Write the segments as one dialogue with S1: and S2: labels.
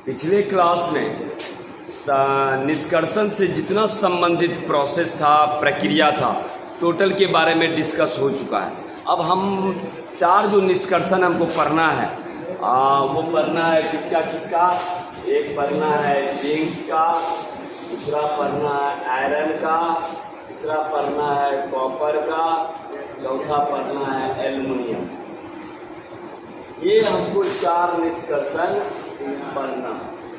S1: पिछले क्लास में निष्कर्षण से जितना संबंधित प्रोसेस था, प्रक्रिया था, टोटल के बारे में डिस्कस हो चुका है। अब हम 4 जो निष्कर्षण हमको पढ़ना है वो पढ़ना है किसका एक पढ़ना है जिंक का, दूसरा पढ़ना है आयरन का, तीसरा पढ़ना है कॉपर का, चौथा पढ़ना है एल्युमिनियम। ये हमको 4 निष्कर्षण पढ़ना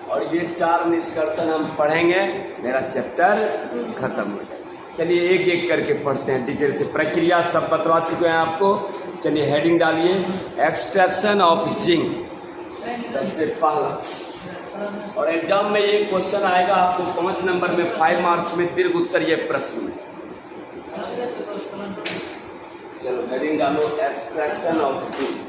S1: और ये 4 निष्कर्षण हम पढ़ेंगे, मेरा चैप्टर खत्म हो जाए। चलिए एक एक करके पढ़ते हैं डिटेल से। प्रक्रिया सब बतला चुके हैं आपको। चलिए हेडिंग डालिए, एक्सट्रैक्शन ऑफ जिंक सबसे पहला। और एग्जाम में ये क्वेश्चन आएगा आपको 5 नंबर में, 5 मार्क्स में दीर्घ उत्तर ये प्रश्न है। चलो हेडिंग डालो, extraction of zinc.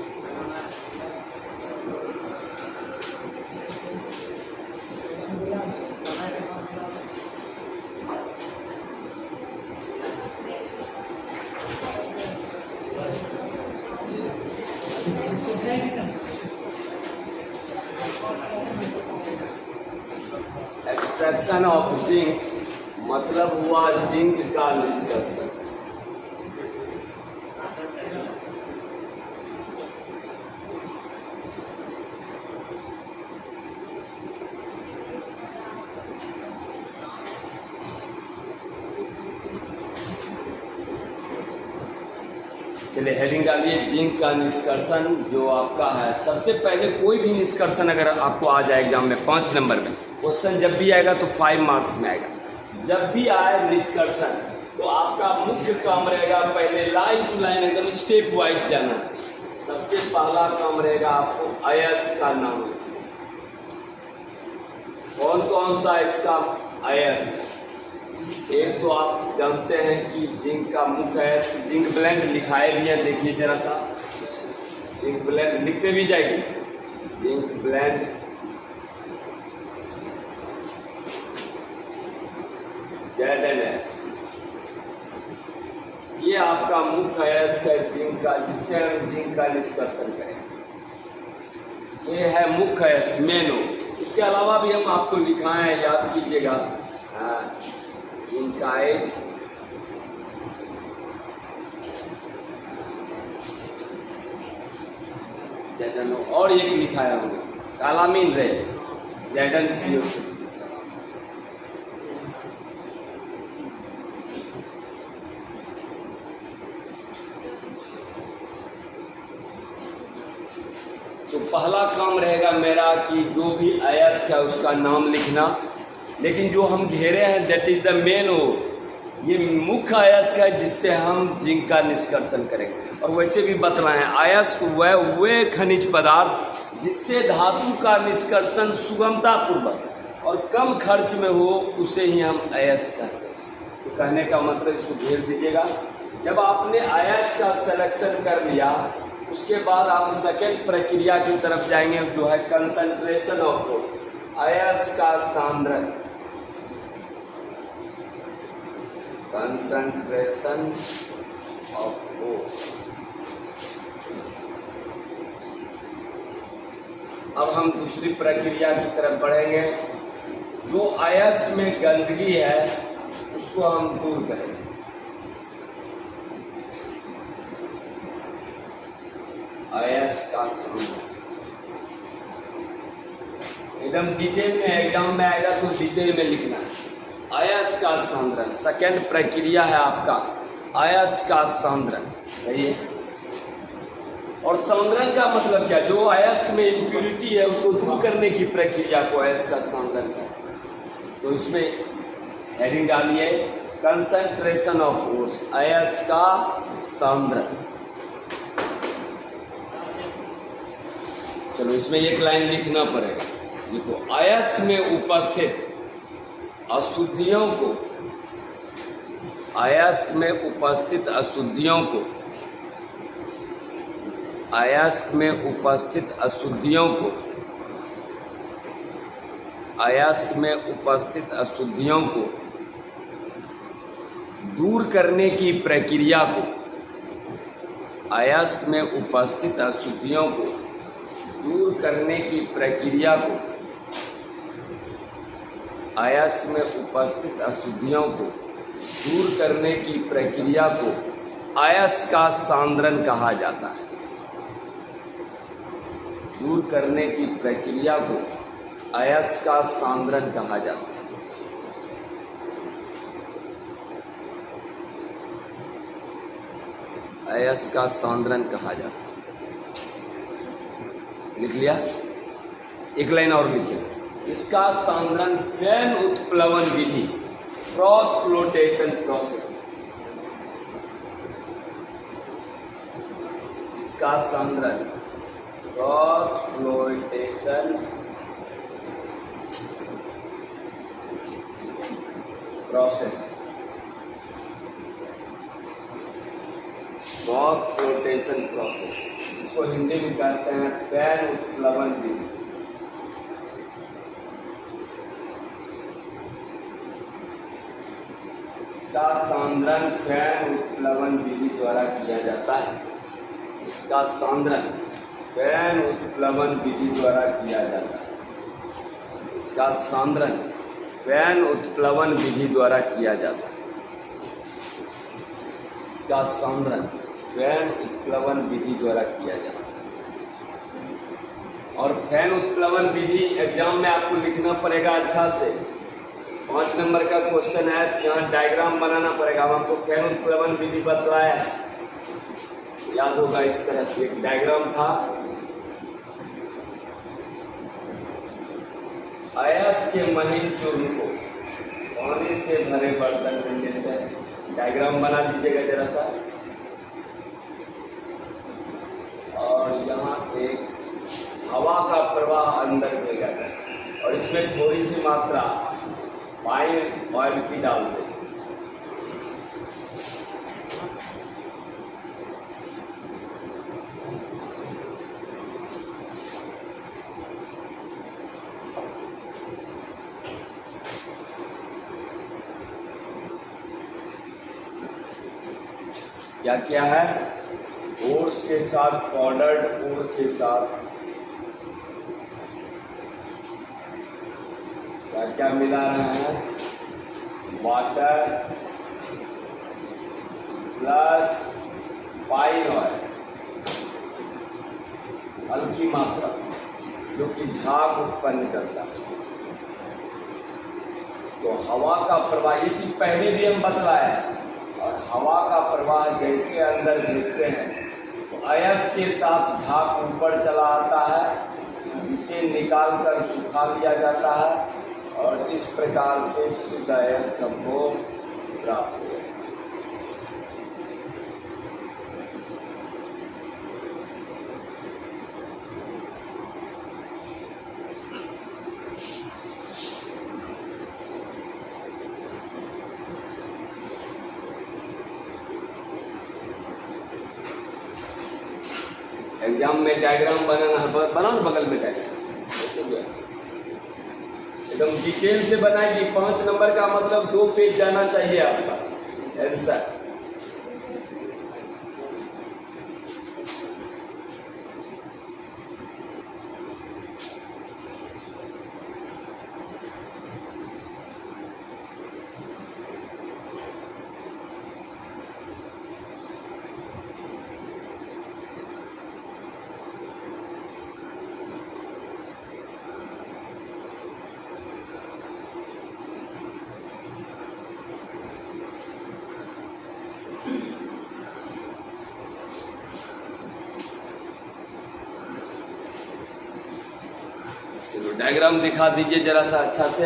S1: Extraction of zinc मतलब हुआ जिंक का निष्कर्षण। चलिए हेडिंग डालिए, जिंक का निष्कर्षण जो आपका है। सबसे पहले कोई भी निष्कर्षण अगर आपको आ जाए एग्जाम में 5 नंबर में, क्वेश्चन जब भी आएगा तो 5 मार्क्स में आएगा। जब भी आए निष्कर्षण तो आपका मुख्य काम रहेगा पहले लाइन टू लाइन एकदम स्टेप वाइज जाना है। सबसे पहला काम रहेगा आपको अयस्क का नाम। कौन कौन सा इसका अयस्क? एक तो आप जानते हैं कि जिंक का मुख्य अयस्क जिंक ब्लेंड लिखाए भी है, देखिए जरा सा। जिंक ब्लेंड लिखते भी जाएगी, जिंक ब्लेंड ZnS। ये आपका मुख्य अयस्क है जिंक का, जिससे हम जिंक का निष्कर्षण करें। ये है मुख्य अयस्क मेनो। इसके अलावा भी हम आपको लिखाए हैं, याद कीजिएगा। जिंकाइड, ZnO और एक लिखाया होगा कालामीन रे, ZnCO2। तो पहला काम रहेगा मेरा कि जो भी अयस्क है उसका नाम लिखना। लेकिन जो हम घेरे हैं दैट इज द मेन ओ, ये मुख्य अयस्क है जिससे हम जिंक का निष्कर्षण करेंगे। और वैसे भी बतलाएं, अयस्क वे खनिज पदार्थ जिससे धातु का निष्कर्षण सुगमता पूर्वक और कम खर्च में हो, उसे ही हम अयस्क कहते हैं। तो कहने का मतलब इसको घेर दीजिएगा। जब आपने अयस्क का सिलेक्शन कर लिया, उसके बाद आप सेकेंड प्रक्रिया की तरफ जाएंगे जो है कंसंट्रेशन ऑफ अयस्क का सांद्रण। Concentration of O. अब हम दूसरी प्रक्रिया की तरफ बढ़ेंगे। जो अयस्क में गंदगी है उसको हम दूर करेंगे। अयस्क का सांद्रण एकदम डिटेल में एग्जाम में आएगा तो डिटेल में लिखना है। अयस्क का सांद्रण सेकेंड प्रक्रिया है आपका, अयस्क का सांद्रण। सही है। और सांद्रण का मतलब क्या? जो अयस्क में इम्प्यूरिटी है उसको दूर करने की प्रक्रिया को अयस्क का सांद्रण है। तो इसमें हेडिंग डालिए, कंसंट्रेशन ऑफ फोर्स, अयस्क का सांद्रण। चलो इसमें एक लाइन लिखना पड़ेगा। देखो, अयस्क में उपस्थित अशुद्धियों को, अयस्क में उपस्थित अशुद्धियों को, अयस्क में उपस्थित अशुद्धियों को, अयस्क में उपस्थित अशुद्धियों को दूर करने की प्रक्रिया को, अयस्क में उपस्थित अशुद्धियों को दूर करने की प्रक्रिया को अयस्क में उपस्थित अशुद्धियों को दूर करने की प्रक्रिया को अयस्क का सांद्रण कहा जाता है। दूर करने की प्रक्रिया को अयस्क का सांद्रण कहा जाता है। अयस्क का सांद्रण कहा जाता है। लिख लिया? एक लाइन और लिखिए। इसका सांद्रण फैन उत्प्लवन विधि, फ्रॉथ फ्लोटेशन प्रोसेस। इसका सांद्रण froth flotation process, froth flotation process, इसको हिंदी में कहते हैं फैन उत्प्लवन विधि। इसका सांद्रण फैन उत्प्लवन विधि द्वारा किया जाता है। इसका सांद्रण फैन उत्प्लवन विधि द्वारा किया जाता है। इसका सांद्रण फैन उत्प्लवन विधि द्वारा किया जाता है। इसका सांद्रण फैन उत्प्लवन विधि द्वारा किया जाता है। और फैन उत्प्लवन विधि एग्जाम में आपको लिखना पड़ेगा अच्छा से। 5 नंबर का क्वेश्चन है, यहाँ डायग्राम बनाना पड़ेगा। हम आपको फैन उत्प्लवन विधि बतलाया है, याद होगा। इस तरह से एक डायग्राम था। अयस्क के महीन चूर्ण को पानी से भरे बर्तन में लेते हैं। डायग्राम बना दीजिएगा जरा सा। और यहाँ एक हवा का प्रवाह अंदर भेजा जाए और इसमें थोड़ी सी मात्रा पाइन ऑयल की डाल दें। क्या क्या है? ओट्स के साथ, पाउडर्ड ओट के साथ क्या क्या मिला रहे हैं? वाटर प्लस पाइन ऑयल, हल्की मात्रा, जो कि झाग उत्पन्न करता है। तो हवा का प्रवाह, ये चीज पहले भी हम बतलाया है। और हवा का प्रवाह जैसे अंदर भेजते हैं तो अयस्क के साथ झाग ऊपर चला आता है, जिसे निकाल कर सुखा लिया जाता है और इस प्रकार से शुद्ध अयस्क हमको प्राप्त हो। एग्जाम में डायग्राम बनाना है, बनाओ बगल में डायग्राम एकदम डिटेल से बनाएगी। 5 नंबर का मतलब 2 पेज जाना चाहिए आपका आंसर। डायग्राम दिखा दीजिए जरा सा अच्छा से।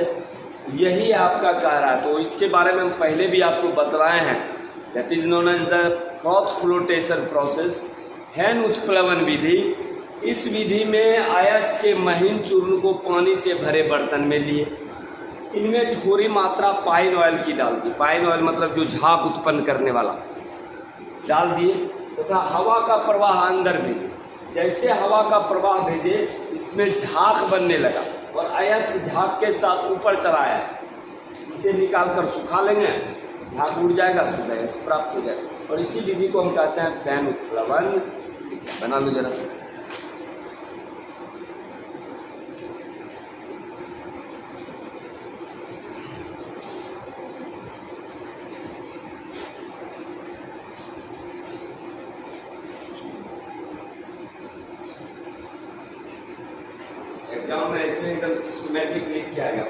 S1: यही आपका कह रहा है, तो इसके बारे में हम पहले भी आपको बतलाए हैं। That is known as the froth flotation process, फैन उत्प्लवन विधि। इस विधि में अयस्क के महीन चूर्ण को पानी से भरे बर्तन में लिए, इनमें थोड़ी मात्रा पाइन ऑयल की डाल दी। पाइन ऑयल मतलब जो झाग उत्पन्न करने वाला, डाल दिए तथा हवा का प्रवाह अंदर भेजे। जैसे हवा का प्रवाह भेजे, इसमें झाग बनने लगा और अयस्क झाग के साथ ऊपर चला आया। इसे निकाल कर सुखा लेंगे, झाग उड़ जाएगा, शुद्ध अयस्क प्राप्त हो जाएगा। और इसी विधि को हम कहते हैं फैन उत्प्लवन। बना लो जरा सा। मैं इसमें एकदम सिस्टमेटिक लिख के आएगा।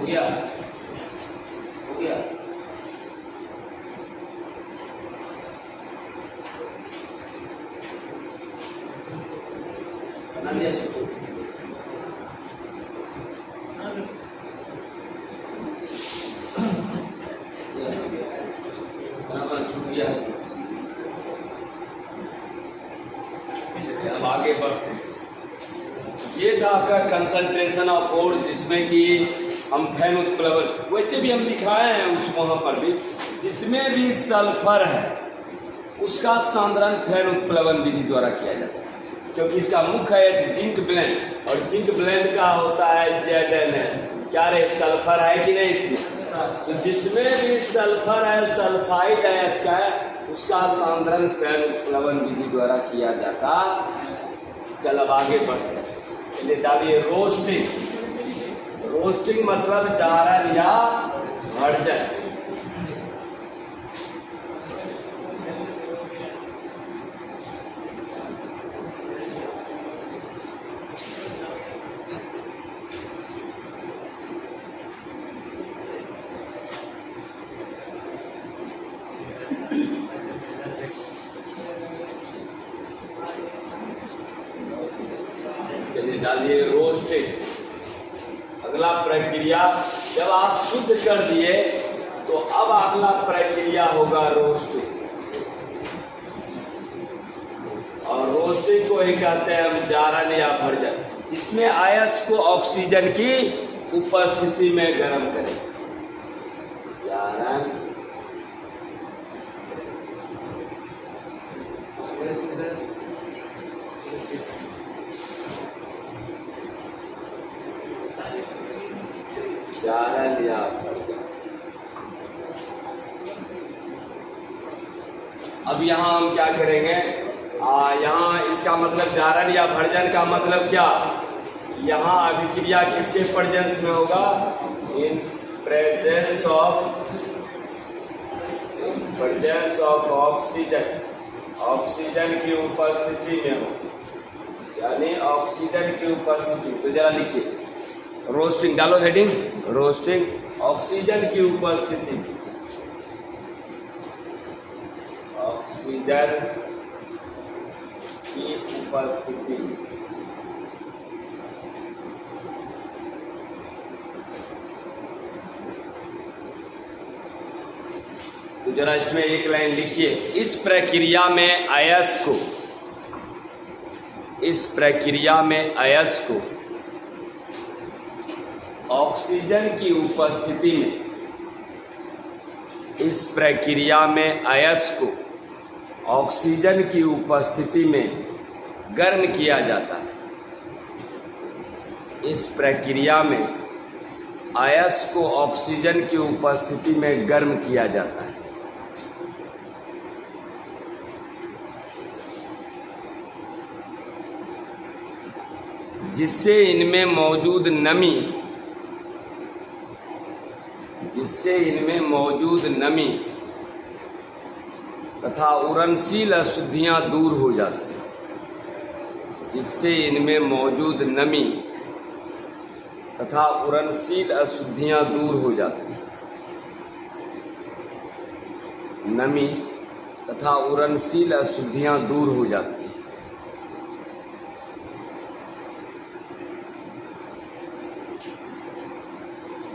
S1: गया, हो गया। बना लिया छूट गया। अब आगे बढ़ते हैं। ये था आपका कंसंट्रेशन ऑफ ओड, जिसमें कि हम फैन उत्प्लवन वैसे भी हम दिखाए हैं उस वहाँ पर भी, जिसमें भी सल्फर है उसका सांद्रण फैन उत्प्लवन विधि द्वारा किया जाता है, क्योंकि इसका मुख्य है एक जिंक ब्लेंड, और जिंक ब्लेंड का होता है ZnS। क्या रे, सल्फर है कि नहीं इसमें? तो जिसमें भी सल्फर है, सल्फाइड है इसका, उसका सांद्रण फैन उत्प्लवन विधि द्वारा किया जाता। चल अब आगे बढ़ते हैं। चलिए डालिए रोस्टिंग। रोस्टिंग मतलब जारन या भर्जन। चलिए डालिए रोस्टिंग। अगला प्रक्रिया, जब आप शुद्ध कर दिए तो अब अगला प्रक्रिया होगा रोस्टिंग, और रोस्टिंग को ही कहते हैं हम जारन या भर्जन, जिसमें अयस्क को ऑक्सीजन की उपस्थिति में गर्म करें। जारन जारन या भर्जन। अब यहाँ हम क्या करेंगे, यहाँ इसका मतलब जारण या भर्जन का मतलब क्या, यहाँ अभिक्रिया किसके प्रेजेंस में होगा, in presence of oxygen, oxygen की उपस्थिति में हो, यानी ऑक्सीजन की उपस्थिति। तो जरा लिखिए, रोस्टिंग डालो हेडिंग, रोस्टिंग ऑक्सीजन की उपस्थिति, ऑक्सीजन की उपस्थिति। तो जरा इसमें एक लाइन लिखिए, इस प्रक्रिया में अयस्क को, इस प्रक्रिया में अयस्क को ऑक्सीजन की उपस्थिति में, इस प्रक्रिया में अयस्क को ऑक्सीजन की उपस्थिति में गर्म किया जाता है। इस प्रक्रिया में अयस्क को ऑक्सीजन की उपस्थिति में गर्म किया जाता है। जिससे इनमें मौजूद नमी, जिससे इनमें मौजूद नमी तथा उड़नशील अशुद्धियां दूर हो जाती हैं, जिससे इनमें मौजूद नमी तथा उड़नशील अशुद्धियां दूर हो जाती हैं, नमी तथा उड़नशील अशुद्धियां दूर हो जाती हैं।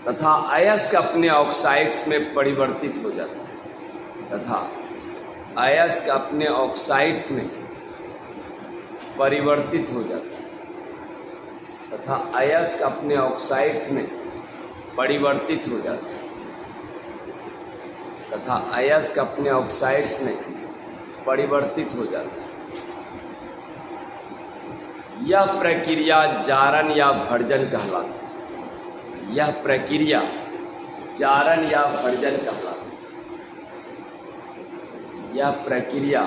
S1: तथा अयस्क अपने ऑक्साइड्स में परिवर्तित हो जाता है, तथा अयस्क अपने ऑक्साइड्स में परिवर्तित हो जाता है, तथा अयस्क अपने ऑक्साइड्स में परिवर्तित हो जाता है, तथा अयस्क अपने ऑक्साइड्स में परिवर्तित हो जाता है। यह प्रक्रिया जारण या भर्जन कहलाती है। यह प्रक्रिया जारण या भर्जन कहलाती है। यह प्रक्रिया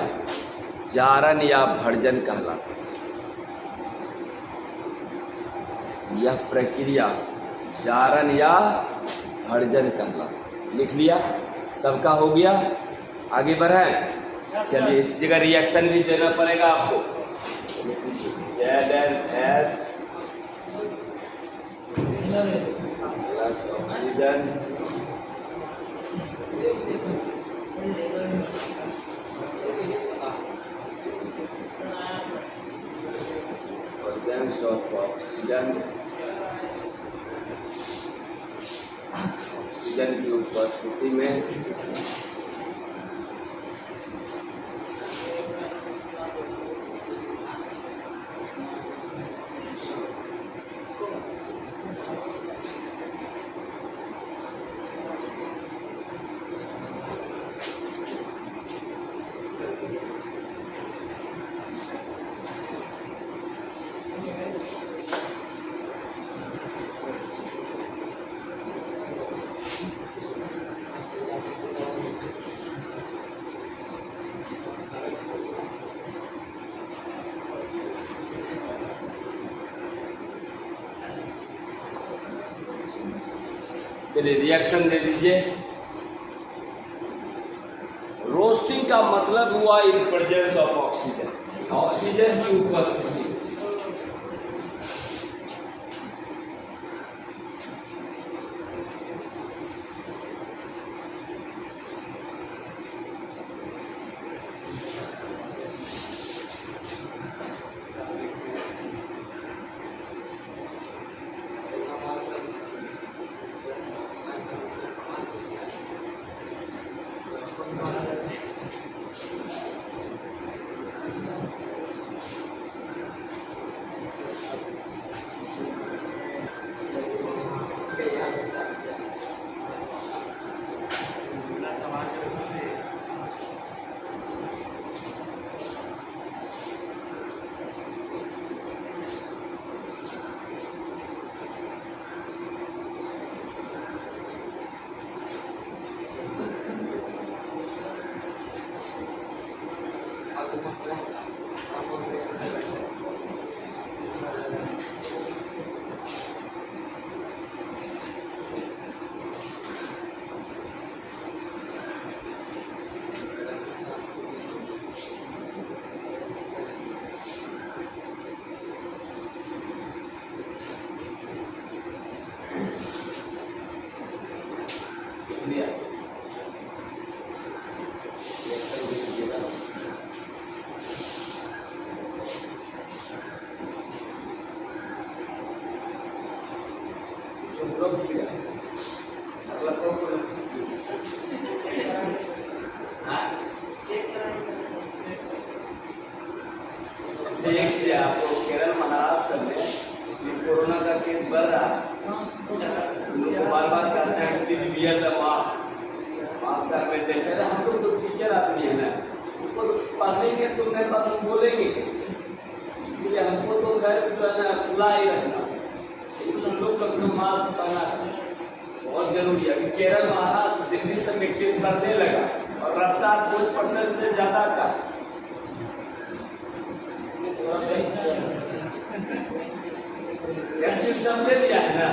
S1: जारण या भर्जन कहलाती है। यह प्रक्रिया जारण या भर्जन कहलाती है। लिख लिया, सबका हो गया, आगे बढ़ाएं। चलिए इस जगह रिएक्शन भी देना पड़ेगा आपको। ZnS plus oxygen presence of oxygen, oxygen की उपस्थिति में चलिए रिएक्शन दे दीजिए। रोस्टिंग का मतलब हुआ in presence of oxygen, oxygen की उपस्थिति। कर रहा है, हम लोग को बार बार कहते हैं कि वियर द मास्क, मास्क का पहनते हैं। पहले हम लोग तो टीचर आदमी है ना, उनको पढ़ेंगे तो मेरे पास हम बोलेंगे, इसलिए हमको तो घर जो है ना खुला ही रखना, हम लोग का मास्क पहना बहुत जरूरी है। अभी केरल, महाराष्ट्र, दिल्ली से में केस बढ़ने लगा और रफ्तार 4% से ज्यादा का, वैक्सीन सब ले लिया है ना,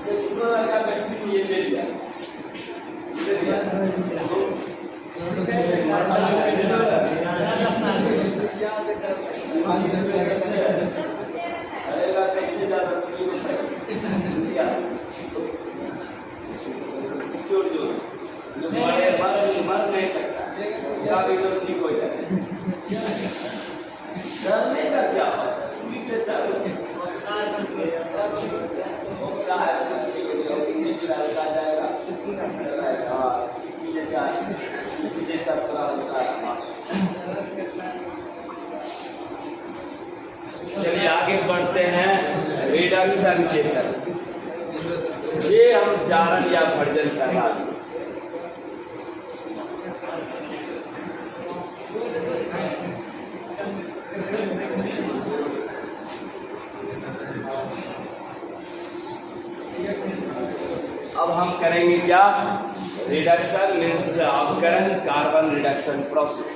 S1: कोरोना का वैक्सीन ये ले लिया, सबसे ज्यादा सिक्योर जो मर नहीं सकता, भी लोग ठीक हो जाए। डरने का क्या सुई से जैसा थोड़ा होता है। चलिए आगे बढ़ते हैं रिडक्शन के तरफ। ये हम जारन या भर्जन करवा दें। अब हम करेंगे क्या, रिडक्शन मीन्स अवकरण, कार्बन रिडक्शन प्रोसेस।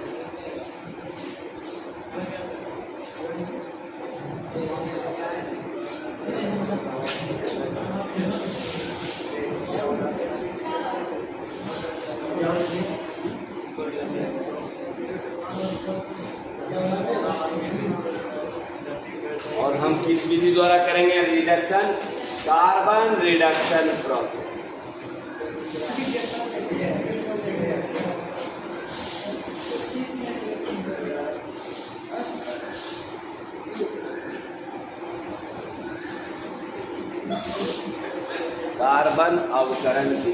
S1: और हम किस विधि द्वारा करेंगे reduction, carbon reduction process. Carbon अवकरण की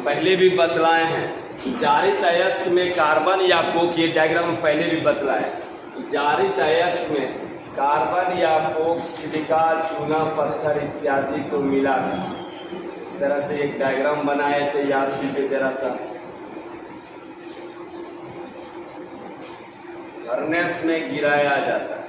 S1: पहले भी बतलाए हैं। जारित अयस्क में कार्बन या कोक, ये डायग्राम पहले भी बतलाए। जारित अयस्क में कार्बन या कोक, सिलिका, चूना पत्थर इत्यादि को मिला इस तरह से एक डायग्राम बनाए थे, याद कीजिए जरा सा। फर्नेस में गिराया जाता है।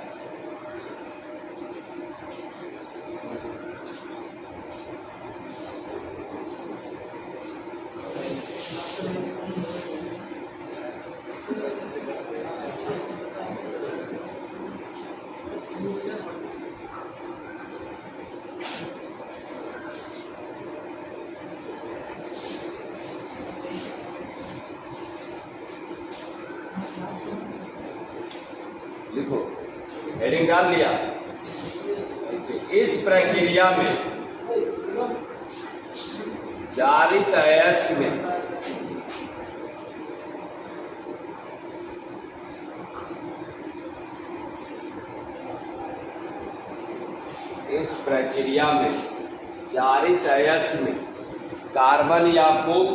S1: लिखो, हेडिंग डाल लिया। इस प्रक्रिया में जारित अयस्क में जारित अयस्क में कार्बन या कोक,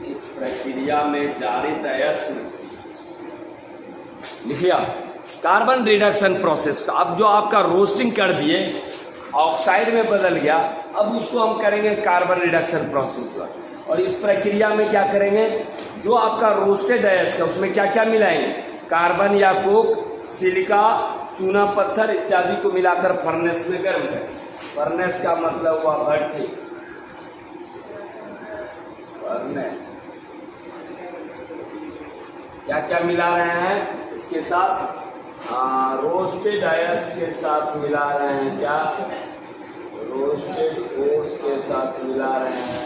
S1: इस प्रक्रिया में जारित अयस्क में लिखिए कार्बन रिडक्शन प्रोसेस। अब जो आपका रोस्टिंग कर दिए ऑक्साइड में बदल गया, अब उसको हम करेंगे कार्बन रिडक्शन प्रोसेस द्वारा। और इस प्रक्रिया में क्या करेंगे, जो आपका रोस्टेड अयस्क है उसमें क्या क्या मिलाएंगे, कार्बन या कोक, सिलिका, चूना पत्थर इत्यादि को मिलाकर फर्नेस में गर्म करें। फर्नेस का मतलब हुआ भट्टी। फर्नेस क्या क्या मिला रहे हैं इसके साथ, रोस्टेड अयस्क के साथ मिला रहे हैं, क्या रोस्टेड ओट्स के साथ मिला रहे हैं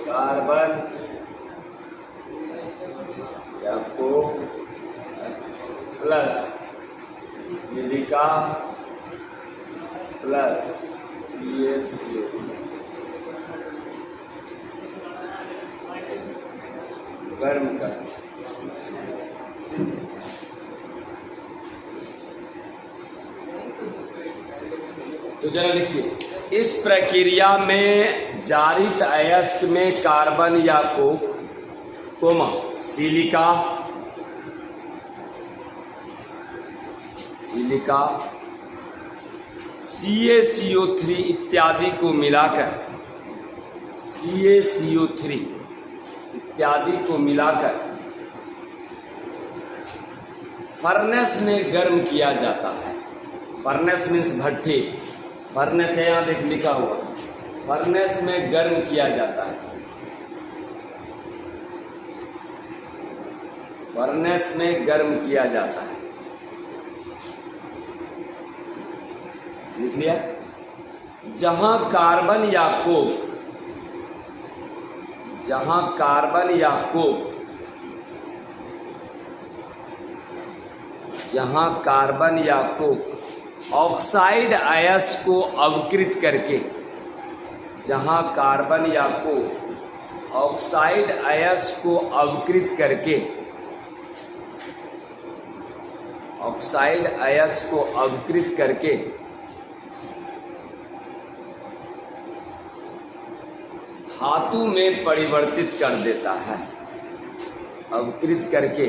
S1: कार्बन या Coke plus silica plus CaCO। गर्म कर तो जरा लिखिए, इस प्रक्रिया में जारित अयस्क में कार्बन या कोक, सिलिका CaCO3 इत्यादि को मिलाकर फर्नेस में गर्म किया जाता है। फर्नेस मीन्स भट्ठी, फर्नेस है यहाँ देख लिखा हुआ, फर्नेस में गर्म किया जाता है। फर्नेस में गर्म किया जाता है, लिख लिया। जहां कार्बन या कोक ऑक्साइड अयस्क को अवकृत करके, ऑक्साइड अयस्क को अवकृत करके धातु में परिवर्तित कर देता है। अवकृत करके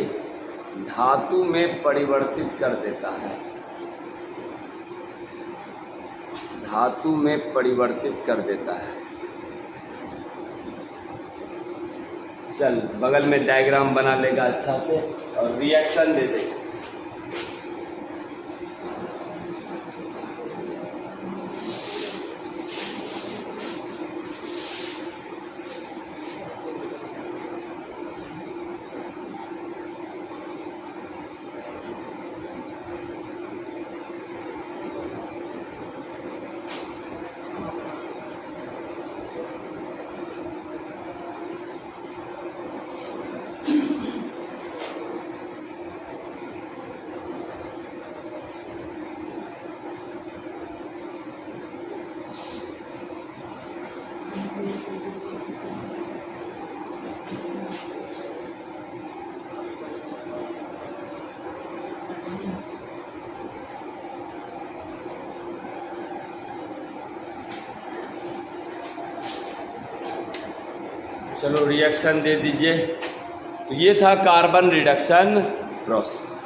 S1: धातु में परिवर्तित कर देता है। धातु में परिवर्तित कर देता है। चल बगल में डायग्राम बना लेगा अच्छा से और रिएक्शन दे देगा। चलो रिएक्शन दे दीजिए। तो ये था कार्बन रिडक्शन प्रोसेस।